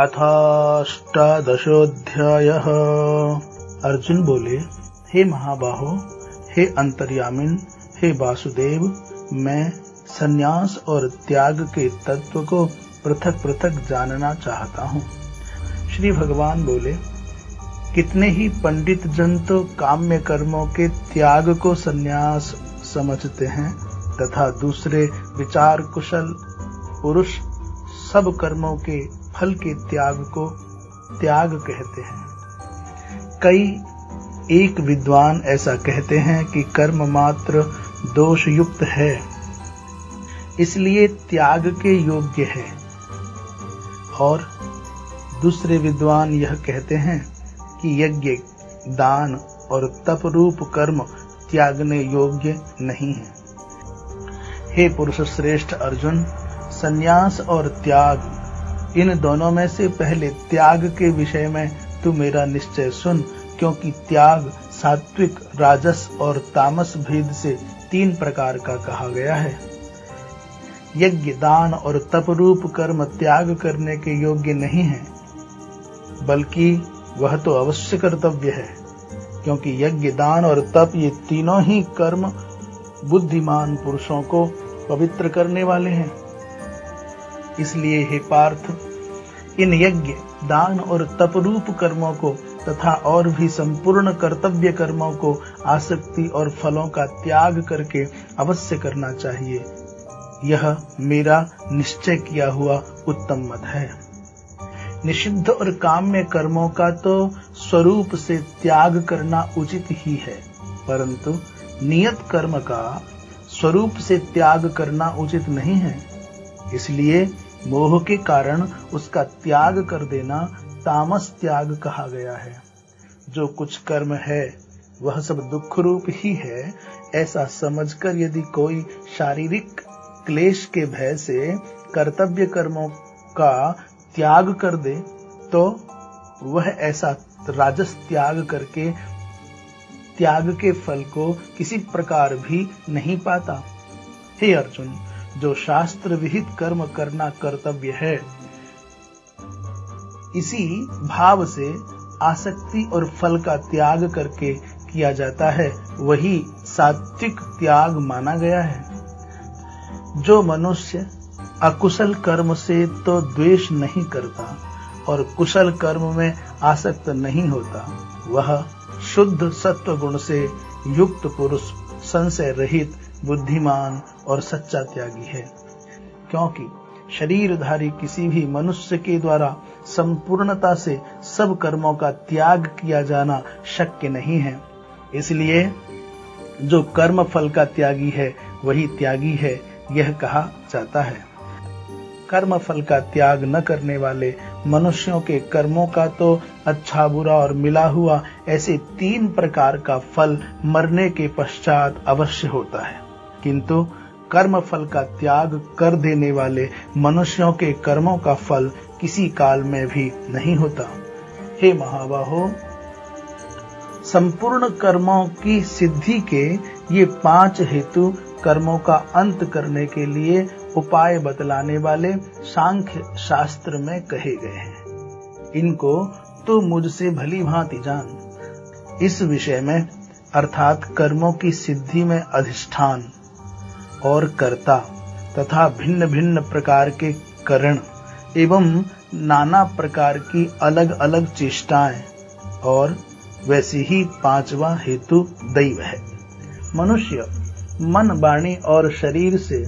अथाष्टादशोऽध्यायः। अर्जुन बोले, हे महाबाहो, हे अंतर्यामिन, हे वासुदेव, मैं संन्यास और त्याग के तत्व को पृथक पृथक जानना चाहता हूँ। श्री भगवान बोले, कितने ही पंडित जन तो काम्य कर्मों के त्याग को संन्यास समझते हैं तथा दूसरे विचार कुशल पुरुष सब कर्मों के फल के त्याग को त्याग कहते हैं। कई एक विद्वान ऐसा कहते हैं कि कर्म मात्र दोष युक्त है, इसलिए त्याग के योग्य है, और दूसरे विद्वान यह कहते हैं कि यज्ञ, दान और तप रूप कर्म त्यागने योग्य नहीं है। हे पुरुष श्रेष्ठ अर्जुन, संन्यास और त्याग, इन दोनों में से पहले त्याग के विषय में तू मेरा निश्चय सुन, क्योंकि त्याग सात्विक, राजस और तामस भेद से 3 प्रकार का कहा गया है। यज्ञ, दान और तप रूप कर्म त्याग करने के योग्य नहीं है, बल्कि वह तो अवश्य कर्तव्य है, क्योंकि यज्ञ, दान और तप ये तीनों ही कर्म बुद्धिमान पुरुषों को पवित्र करने वाले हैं। इसलिए हे पार्थ, इन यज्ञ, दान और तप रूप कर्मों को तथा और भी संपूर्ण कर्तव्य कर्मों को आसक्ति और फलों का त्याग करके अवश्य करना चाहिए। यह मेरा निश्चय किया हुआ उत्तम मत है। निषिद्ध और काम्य कर्मों का तो स्वरूप से त्याग करना उचित ही है, परंतु नियत कर्म का स्वरूप से त्याग करना उचित नहीं है। इसलिए मोह के कारण उसका त्याग कर देना तामस त्याग कहा गया है। जो कुछ कर्म है वह सब दुख रूप ही है, ऐसा समझकर यदि कोई शारीरिक क्लेश के भय से कर्तव्य कर्मों का त्याग कर दे, तो वह ऐसा राजस त्याग करके त्याग के फल को किसी प्रकार भी नहीं पाता। हे अर्जुन, जो शास्त्र विहित कर्म करना कर्तव्य है, इसी भाव से आसक्ति और फल का त्याग करके किया जाता है, वही सात्विक त्याग माना गया है। जो मनुष्य अकुशल कर्म से तो द्वेष नहीं करता और कुशल कर्म में आसक्त नहीं होता, वह शुद्ध सत्व गुण से युक्त पुरुष, संशय रहित, बुद्धिमान और सच्चा त्यागी है। क्योंकि शरीरधारी किसी भी मनुष्य के द्वारा संपूर्णता से सब कर्मों का त्याग किया जाना शक्य नहीं है। इसलिए जो कर्म फल का त्यागी है वही त्यागी है, यह कहा जाता है। कर्म फल का त्याग न करने वाले मनुष्यों के कर्मों का तो अच्छा, बुरा और मिला हुआ ऐसे 3 प्रकार का फल मरने के पश्चात अवश्य होता है, किंतु कर्म फल का त्याग कर देने वाले मनुष्यों के कर्मों का फल किसी काल में भी नहीं होता। हे महाबाहो, संपूर्ण कर्मों की सिद्धि के ये 5 हेतु कर्मों का अंत करने के लिए उपाय बतलाने वाले सांख्य शास्त्र में कहे गए हैं। इनको तो मुझसे भली भांति जान। इस विषय में अर्थात कर्मों की सिद्धि में अधिष्ठान और कर्ता तथा भिन्न भिन्न प्रकार के कारण एवं नाना प्रकार की अलग अलग चेष्टाएं, और वैसे ही 5वां हेतु दैव है। मनुष्य मन, वाणी और शरीर से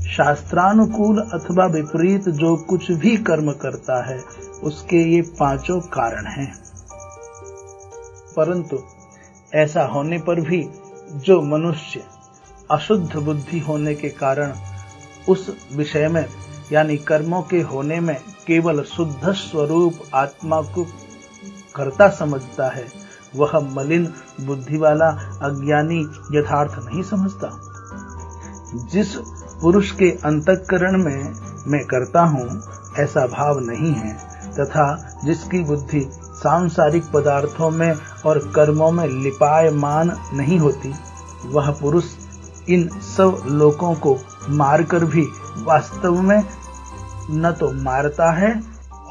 शास्त्रानुकूल अथवा विपरीत जो कुछ भी कर्म करता है, उसके ये 5 कारण हैं। परंतु ऐसा होने पर भी जो मनुष्य अशुद्ध बुद्धि होने के कारण उस विषय में यानी कर्मों के होने में केवल शुद्ध स्वरूप आत्मा को कर्ता समझता है, वह मलिन बुद्धि वाला अज्ञानी यथार्थ नहीं समझता। जिस पुरुष के अंतःकरण में मैं करता हूँ ऐसा भाव नहीं है, तथा जिसकी बुद्धि सांसारिक पदार्थों में और कर्मों में लिपायमान नहीं होती, वह पुरुष इन सब लोकों को मारकर भी वास्तव में न तो मारता है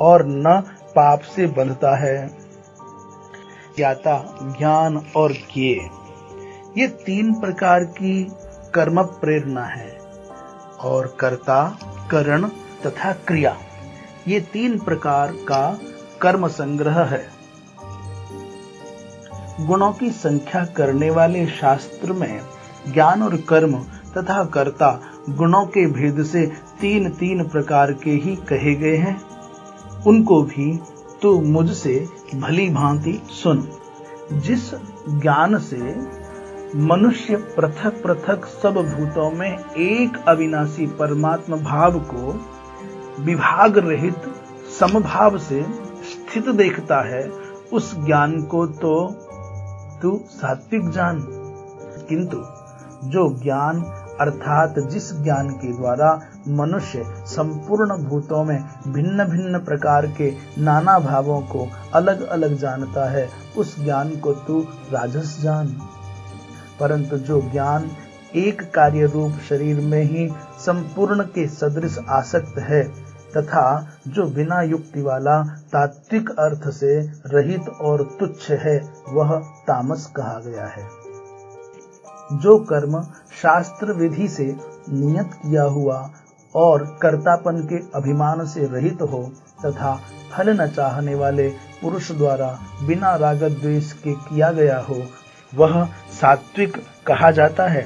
और न पाप से बंधता है। ज्ञाता, ज्ञान और ज्ञेय, ये 3 प्रकार की कर्म प्रेरणा है, और कर्ता, करण तथा क्रिया, ये 3 प्रकार का कर्म संग्रह है। गुणों की संख्या करने वाले शास्त्र में ज्ञान और कर्म तथा कर्ता गुणों के भेद से 3 प्रकार के ही कहे गए हैं। उनको भी तू मुझसे भली भांति सुन। जिस ज्ञान से मनुष्य पृथक पृथक सब भूतों में एक अविनाशी परमात्मा भाव को विभाग रहित समभाव से स्थित देखता है, उस ज्ञान को तो तू सात्विक जान। किंतु जो ज्ञान अर्थात जिस ज्ञान के द्वारा मनुष्य संपूर्ण भूतों में भिन्न भिन्न प्रकार के नाना भावों को अलग अलग जानता है, उस ज्ञान को तू राजस जान। परंतु जो ज्ञान एक कार्य रूप शरीर में ही संपूर्ण के सदृश आसक्त है तथा जो बिना युक्ति वाला तात्विक अर्थ से रहित और तुच्छ है, वह तामस कहा गया है। जो कर्म शास्त्र विधि से नियत किया हुआ और कर्तापन के अभिमान से रहित हो तथा फल न चाहने वाले पुरुष द्वारा बिना राग द्वेष के किया गया हो, वह सात्विक कहा जाता है।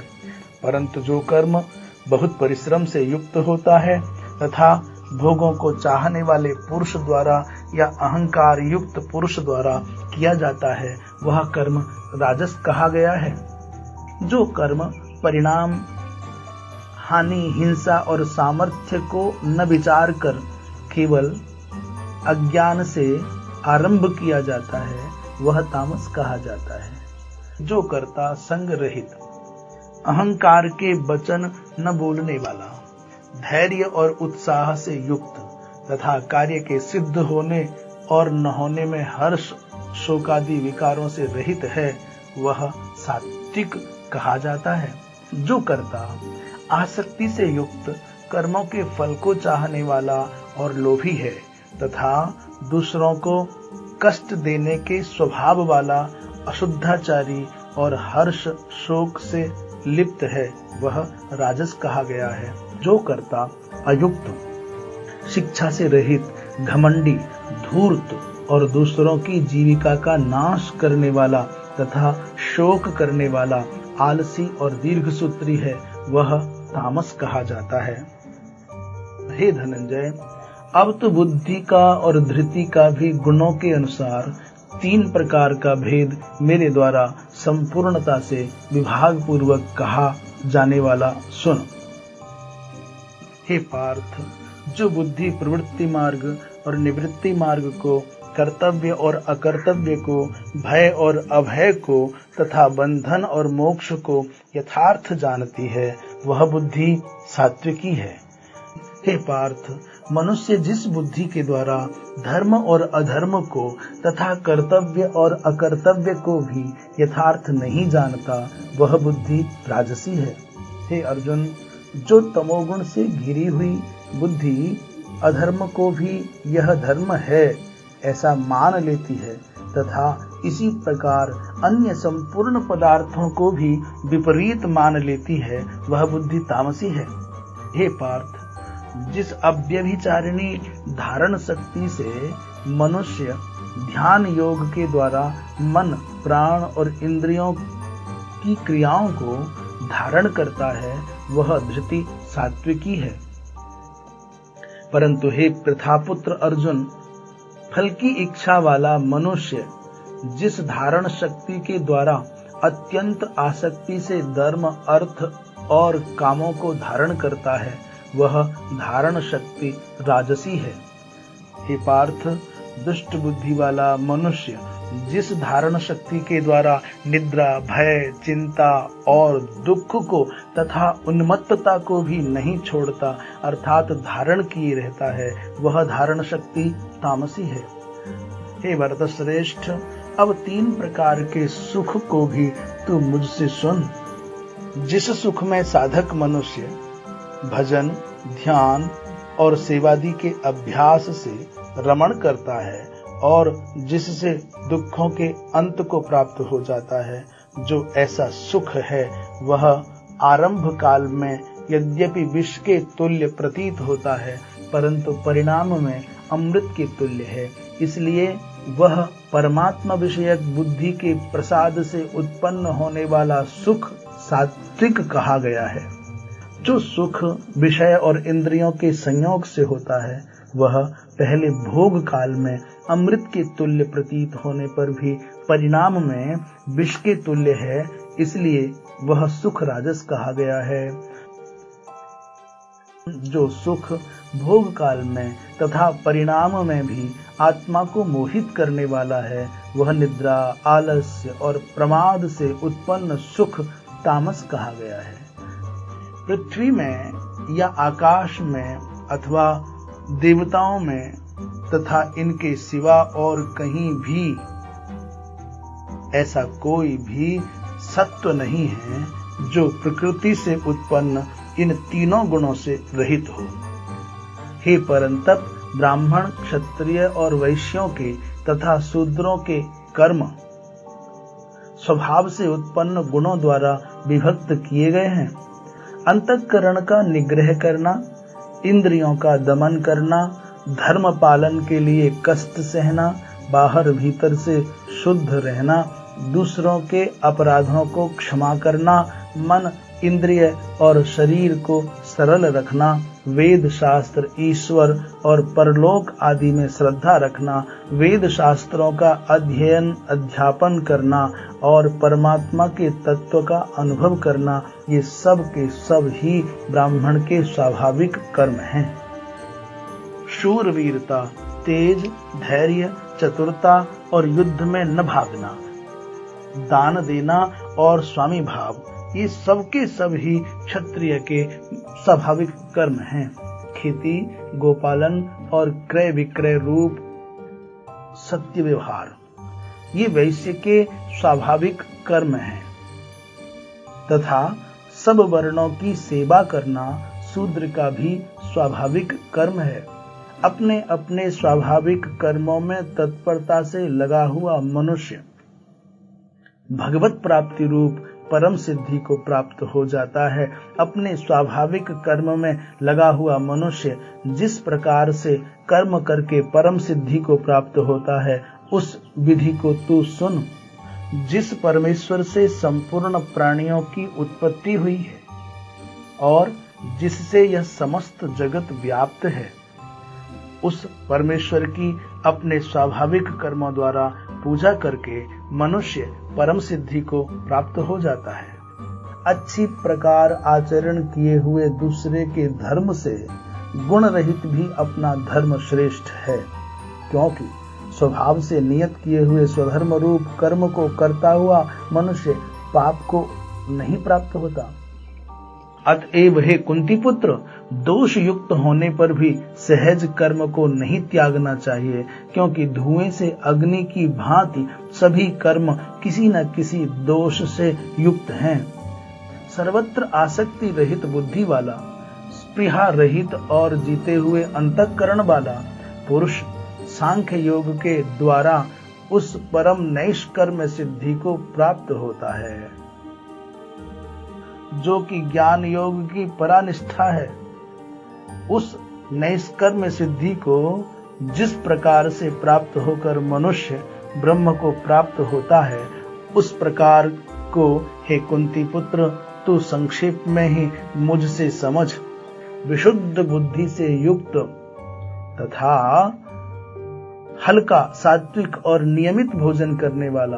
परंतु जो कर्म बहुत परिश्रम से युक्त होता है तथा भोगों को चाहने वाले पुरुष द्वारा या अहंकार युक्त पुरुष द्वारा किया जाता है, वह कर्म राजस कहा गया है। जो कर्म परिणाम, हानि, हिंसा और सामर्थ्य को न विचार कर केवल अज्ञान से आरंभ किया जाता है, वह तामस कहा जाता है। जो कर्ता संग रहित, अहंकार के वचन न बोलने वाला, धैर्य और उत्साह से युक्त तथा कार्य के सिद्ध होने और न होने में हर्ष शोकादि विकारों से रहित है, वह सात्विक कहा जाता है। जो कर्ता आसक्ति से युक्त, कर्मों के फल को चाहने वाला और लोभी है तथा दूसरों को कष्ट देने के स्वभाव वाला, अशुद्धाचारी और हर्ष शोक से लिप्त है, वह राजस कहा गया है। जो कर्ता अयुक्त, शिक्षा से रहित, घमंडी, धूर्त और दूसरों की जीविका का नाश करने वाला तथा शोक करने वाला, आलसी और दीर्घसूत्री है, वह तामस कहा जाता है। हे धनंजय, अब तो बुद्धि का और धृति का भी गुणों के अनुसार 3 प्रकार का भेद मेरे द्वारा संपूर्णता से विभाग पूर्वक कहा जाने वाला सुन। हे पार्थ, जो बुद्धि प्रवृत्ति मार्ग और निवृत्ति मार्ग को, कर्तव्य और अकर्तव्य को, भय और अभय को तथा बंधन और मोक्ष को यथार्थ जानती है, वह बुद्धि सात्विकी है। हे पार्थ, मनुष्य जिस बुद्धि के द्वारा धर्म और अधर्म को तथा कर्तव्य और अकर्तव्य को भी यथार्थ नहीं जानता, वह बुद्धि राजसी है। हे अर्जुन, जो तमोगुण से घिरी हुई बुद्धि अधर्म को भी यह धर्म है ऐसा मान लेती है तथा इसी प्रकार अन्य संपूर्ण पदार्थों को भी विपरीत मान लेती है, वह बुद्धि तामसी है। हे पार्थ, जिस अव्यभिचारिणी धारण शक्ति से मनुष्य ध्यान योग के द्वारा मन, प्राण और इंद्रियों की क्रियाओं को धारण करता है, वह धृति सात्विकी है। परंतु हे प्रथापुत्र अर्जुन, फल की इच्छा वाला मनुष्य जिस धारण शक्ति के द्वारा अत्यंत आसक्ति से धर्म, अर्थ और कामों को धारण करता है, वह धारण शक्ति राजसी है। हे पार्थ, दुष्ट बुद्धि वाला मनुष्य जिस धारण शक्ति के द्वारा निद्रा, भय, चिंता और दुख को तथा उन्मत्तता को भी नहीं छोड़ता अर्थात धारण किए रहता है, वह धारण शक्ति तामसी है। हे भरतश्रेष्ठ, अब 3 प्रकार के सुख को भी तू मुझसे सुन। जिस सुख में साधक मनुष्य भजन, ध्यान और सेवादि के अभ्यास से रमण करता है और जिससे दुखों के अंत को प्राप्त हो जाता है, जो ऐसा सुख है वह आरंभ काल में यद्यपि विष के तुल्य प्रतीत होता है, परंतु परिणाम में अमृत के तुल्य है। इसलिए वह परमात्मा विषयक बुद्धि के प्रसाद से उत्पन्न होने वाला सुख सात्विक कहा गया है। जो सुख विषय और इंद्रियों के संयोग से होता है, वह पहले भोग काल में अमृत के तुल्य प्रतीत होने पर भी परिणाम में विष के तुल्य है, इसलिए वह सुख राजस कहा गया है। जो सुख भोग काल में तथा परिणाम में भी आत्मा को मोहित करने वाला है, वह निद्रा, आलस्य और प्रमाद से उत्पन्न सुख तामस कहा गया है। पृथ्वी में या आकाश में अथवा देवताओं में तथा इनके सिवा और कहीं भी ऐसा कोई भी सत्व नहीं है जो प्रकृति से उत्पन्न इन तीनों गुणों से रहित हो। हे परंतप, ब्राह्मण, क्षत्रिय और वैश्यों के तथा शूद्रों के कर्म स्वभाव से उत्पन्न गुणों द्वारा विभक्त किए गए हैं। अंतःकरण का निग्रह करना, इंद्रियों का दमन करना, धर्म पालन के लिए कष्ट सहना, बाहर भीतर से शुद्ध रहना, दूसरों के अपराधों को क्षमा करना, मन, इंद्रिय और शरीर को सरल रखना, वेद शास्त्र, ईश्वर और परलोक आदि में श्रद्धा रखना, वेद शास्त्रों का अध्ययन अध्यापन करना और परमात्मा के तत्व का अनुभव करना, ये सब के सब ही ब्राह्मण के स्वाभाविक कर्म हैं। शूरवीरता, तेज, धैर्य, चतुरता और युद्ध में न भागना, दान देना और स्वामी भाव, ये सबके सब ही क्षत्रिय के स्वाभाविक कर्म हैं। खेती, गोपालन और क्रय विक्रय रूप सत्य व्यवहार, ये वैश्य के स्वाभाविक कर्म हैं तथा सब वर्णों की सेवा करना शूद्र का भी स्वाभाविक कर्म है। अपने अपने स्वाभाविक कर्मों में तत्परता से लगा हुआ मनुष्य भगवत प्राप्ति रूप परम सिद्धि को प्राप्त हो जाता है। अपने स्वाभाविक कर्म में लगा हुआ मनुष्य जिस प्रकार से कर्म करके परम सिद्धि को प्राप्त होता है, उस विधि को तू सुन। जिस परमेश्वर से संपूर्ण प्राणियों की उत्पत्ति हुई है और जिससे यह समस्त जगत व्याप्त है, उस परमेश्वर की अपने स्वाभाविक कर्मों द्वारा पूजा करके मनुष्य परम सिद्धि को प्राप्त हो जाता है। अच्छी प्रकार आचरण किए हुए दूसरे के धर्म से गुण रहित भी अपना धर्म श्रेष्ठ है, क्योंकि स्वभाव से नियत किए हुए स्वधर्म रूप कर्म को करता हुआ मनुष्य पाप को नहीं प्राप्त होता। अतएव हे कुंती पुत्र, दोष युक्त होने पर भी सहज कर्म को नहीं त्यागना चाहिए, क्योंकि धुएं से अग्नि की भांति सभी कर्म किसी न किसी दोष से युक्त हैं। सर्वत्र आसक्ति रहित बुद्धि वाला, स्पृहा रहित और जीते हुए अंतःकरण वाला पुरुष सांख्य योग के द्वारा उस परम नैष्कर्म्य सिद्धि को प्राप्त होता है, जो कि ज्ञान योग की परानिष्ठा है। उस नैष्कर्म्य सिद्धि को जिस प्रकार से प्राप्त होकर मनुष्य ब्रह्म को प्राप्त होता है, उस प्रकार को हे कुंती पुत्र, तू संक्षेप में ही मुझसे समझ। विशुद्ध बुद्धि से युक्त तथा हल्का, सात्विक और नियमित भोजन करने वाला,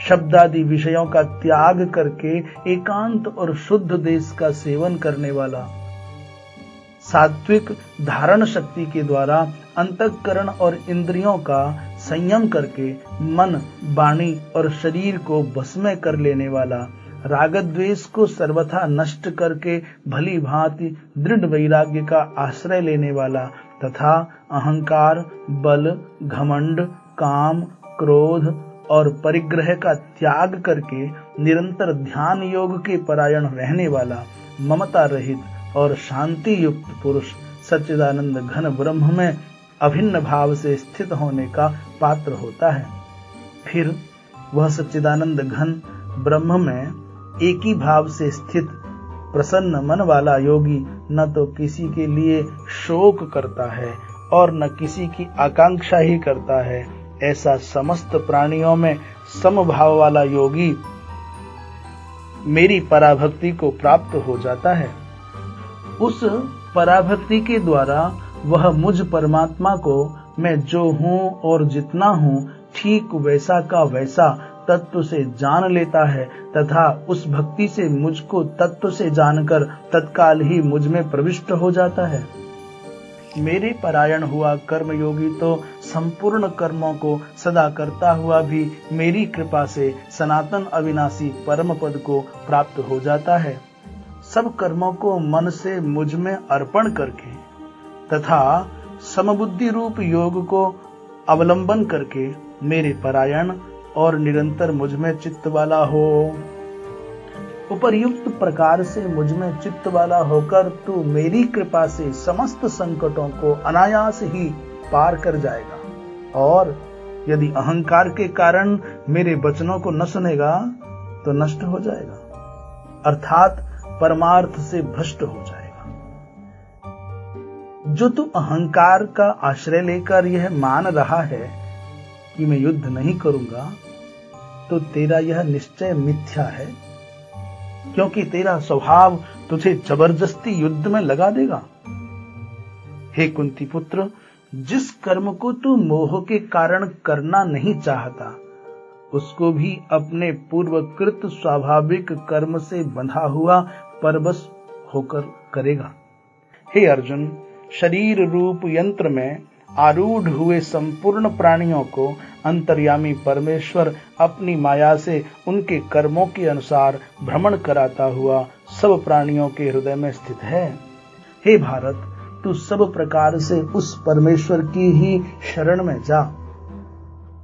शब्दादि विषयों का त्याग करके एकांत और शुद्ध देश का सेवन करने वाला, सात्विक धारण शक्ति के द्वारा अंतःकरण और इंद्रियों का संयम करके मन, वाणी और शरीर को भस्म कर लेने वाला, राग द्वेष को सर्वथा नष्ट करके भली भांति दृढ़ वैराग्य का आश्रय लेने वाला तथा अहंकार, बल, घमंड, काम, क्रोध और परिग्रह का त्याग करके निरंतर ध्यान योग के परायण रहने वाला, ममता रहित और शांति युक्त पुरुष सच्चिदानंद घन ब्रह्म में अभिन्न भाव से स्थित होने का पात्र होता है। फिर वह सच्चिदानंद घन ब्रह्म में एक ही भाव से स्थित प्रसन्न मन वाला योगी न तो किसी के लिए शोक करता है और न किसी की आकांक्षा ही करता है। ऐसा समस्त प्राणियों में समभाव वाला योगी मेरी पराभक्ति को प्राप्त हो जाता है। उस पराभक्ति के द्वारा वह मुझ परमात्मा को मैं जो हूँ और जितना हूँ ठीक वैसा का वैसा तत्व से जान लेता है तथा उस भक्ति से मुझको तत्व से जानकर तत्काल ही मुझ में प्रविष्ट हो जाता है। मेरे परायण हुआ कर्मयोगी तो संपूर्ण कर्मों को सदा करता हुआ भी मेरी कृपा से सनातन अविनाशी परम पद को प्राप्त हो जाता है। सब कर्मों को मन से मुझ में अर्पण करके तथा समबुद्धि रूप योग को अवलंबन करके मेरे परायण और निरंतर मुझ में चित्त वाला हो। उपर्युक्त प्रकार से मुझ में चित्त वाला होकर तू मेरी कृपा से समस्त संकटों को अनायास ही पार कर जाएगा। और यदि अहंकार के कारण मेरे वचनों को न सुनेगा तो नष्ट हो जाएगा, अर्थात परमार्थ से भ्रष्ट हो जाएगा। जो तू अहंकार का आश्रय लेकर यह मान रहा है कि मैं युद्ध नहीं करूंगा, तो तेरा यह निश्चय मिथ्या है, क्योंकि तेरा स्वभाव तुझे जबरदस्ती युद्ध में लगा देगा। हे कुंती पुत्र, जिस कर्म को तू मोह के कारण करना नहीं चाहता, उसको भी अपने पूर्वकृत स्वाभाविक कर्म से बंधा हुआ परवश होकर करेगा। हे अर्जुन, शरीर रूप यंत्र में आरूढ़ हुए संपूर्ण प्राणियों को अंतर्यामी परमेश्वर अपनी माया से उनके कर्मों के अनुसार भ्रमण कराता हुआ सब प्राणियों के हृदय में स्थित है। हे भारत, तू सब प्रकार से उस परमेश्वर की ही शरण में जा।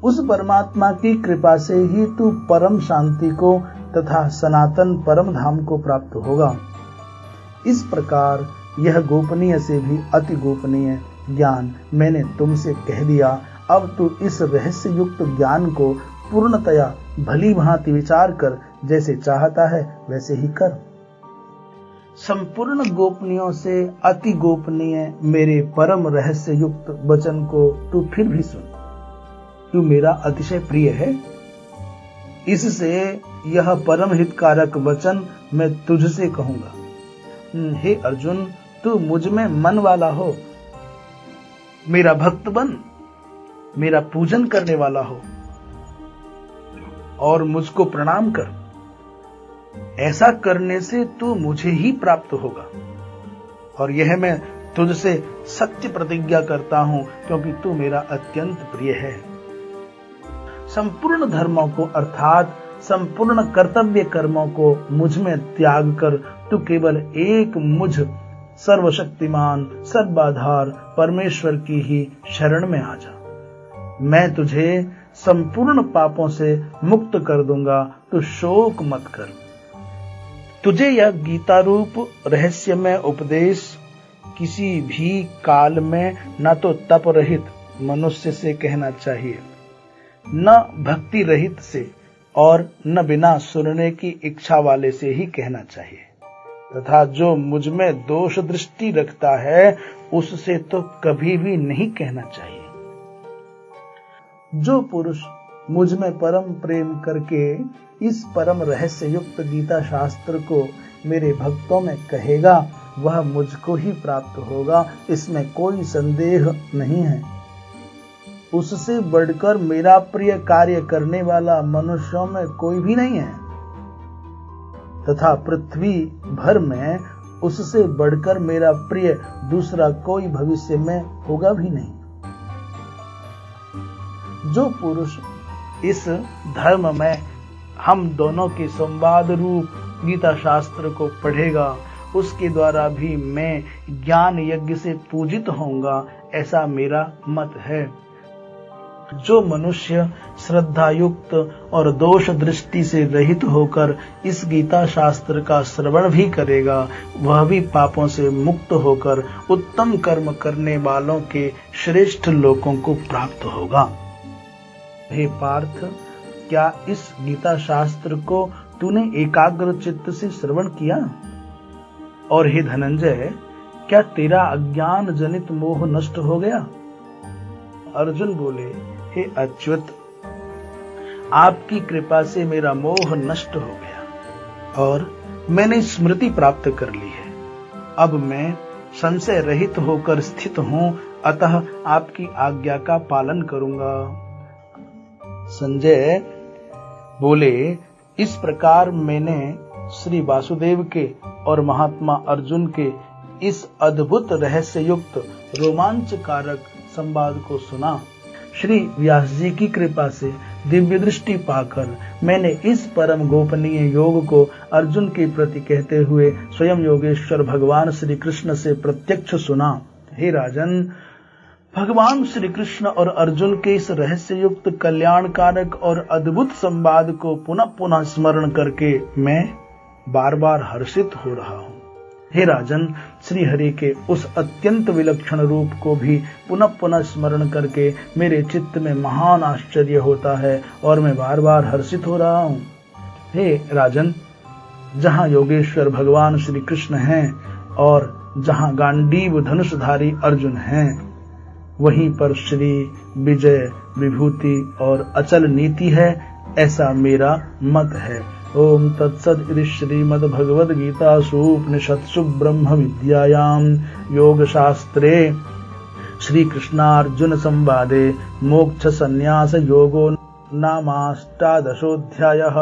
उस परमात्मा की कृपा से ही तू परम शांति को तथा सनातन परम धाम को प्राप्त होगा। इस प्रकार यह गोपनीय से भी अति गोपनीय ज्ञान मैंने तुमसे कह दिया। अब तू इस रहस्य युक्त ज्ञान को पूर्णतया भली भांति विचार कर जैसे चाहता है वैसे ही कर। संपूर्ण गोपनीयों से अति गोपनीय मेरे परम रहस्य युक्त वचन को तू फिर भी सुन। तू मेरा अतिशय प्रिय है, इससे यह परम हितकारक वचन मैं तुझसे कहूंगा। हे अर्जुन, तू मुझ में मन वाला हो, मेरा भक्त बन, मेरा पूजन करने वाला हो और मुझको प्रणाम कर। ऐसा करने से तू मुझे ही प्राप्त होगा, और यह मैं तुझसे सत्य प्रतिज्ञा करता हूं, क्योंकि तू मेरा अत्यंत प्रिय है। संपूर्ण धर्मों को अर्थात संपूर्ण कर्तव्य कर्मों को मुझ में त्याग कर तू केवल एक मुझ सर्वशक्तिमान सर्वाधार परमेश्वर की ही शरण में आ जा। मैं तुझे संपूर्ण पापों से मुक्त कर दूंगा, तू शोक मत कर। तुझे यह गीता रूप रहस्यमय उपदेश किसी भी काल में न तो तप रहित मनुष्य से कहना चाहिए, न भक्ति रहित से, और न बिना सुनने की इच्छा वाले से ही कहना चाहिए, तथा जो मुझ में दोष दृष्टि रखता है उससे तो कभी भी नहीं कहना चाहिए। जो पुरुष मुझ में परम प्रेम करके इस परम रहस्य युक्त गीता शास्त्र को मेरे भक्तों में कहेगा, वह मुझको ही प्राप्त होगा, इसमें कोई संदेह नहीं है। उससे बढ़कर मेरा प्रिय कार्य करने वाला मनुष्यों में कोई भी नहीं है, तथा पृथ्वी भर में उससे बढ़कर मेरा प्रिय दूसरा कोई भविष्य में होगा भी नहीं। जो पुरुष इस धर्म में हम दोनों के संवाद रूप गीता शास्त्र को पढ़ेगा, उसके द्वारा भी मैं ज्ञान यज्ञ से पूजित होऊंगा, ऐसा मेरा मत है। जो मनुष्य श्रद्धायुक्त और दोष दृष्टि से रहित होकर इस गीता शास्त्र का श्रवण भी करेगा, वह भी पापों से मुक्त होकर उत्तम कर्म करने वालों के श्रेष्ठ लोकों को प्राप्त होगा। हे पार्थ, क्या इस गीता शास्त्र को तूने एकाग्र चित्त से श्रवण किया? और हे धनंजय, क्या तेरा अज्ञान जनित मोह नष्ट हो गया? अर्जुन बोले, हे अच्युत, आपकी कृपा से मेरा मोह नष्ट हो गया और मैंने स्मृति प्राप्त कर ली है। अब मैं संशय रहित होकर स्थित हूं, अतः आपकी आज्ञा का पालन करूंगा। संजय बोले, इस प्रकार मैंने श्री वासुदेव के और महात्मा अर्जुन के इस अद्भुत रहस्य युक्त रोमांचकारक संवाद को सुना। श्री व्यास जी की कृपा से दिव्य दृष्टि पाकर मैंने इस परम गोपनीय योग को अर्जुन के प्रति कहते हुए स्वयं योगेश्वर भगवान श्री कृष्ण से प्रत्यक्ष सुना। हे राजन, भगवान श्री कृष्ण और अर्जुन के इस रहस्य युक्त कल्याणकारक और अद्भुत संवाद को पुनः पुनः स्मरण करके मैं बार बार हर्षित हो रहा हूँ। हे राजन, श्री हरि के उस अत्यंत विलक्षण रूप को भी पुनः पुनः स्मरण करके मेरे चित्त में महान आश्चर्य होता है और मैं बार बार हर्षित हो रहा हूँ। हे राजन, जहाँ योगेश्वर भगवान श्री कृष्ण हैं और जहाँ गांडीव धनुषधारी अर्जुन हैं, वहीं पर श्री विजय, विभूति और अचल नीति है, ऐसा मेरा मत है। ओम तत्सद इति श्रीमद्भगवद्गीतासु उपनिषत्सु ब्रह्म विद्यायां योग शास्त्रे श्री कृष्णार्जुन संवादे मोक्ष संन्यास योगो नामाष्टादशोऽध्यायः।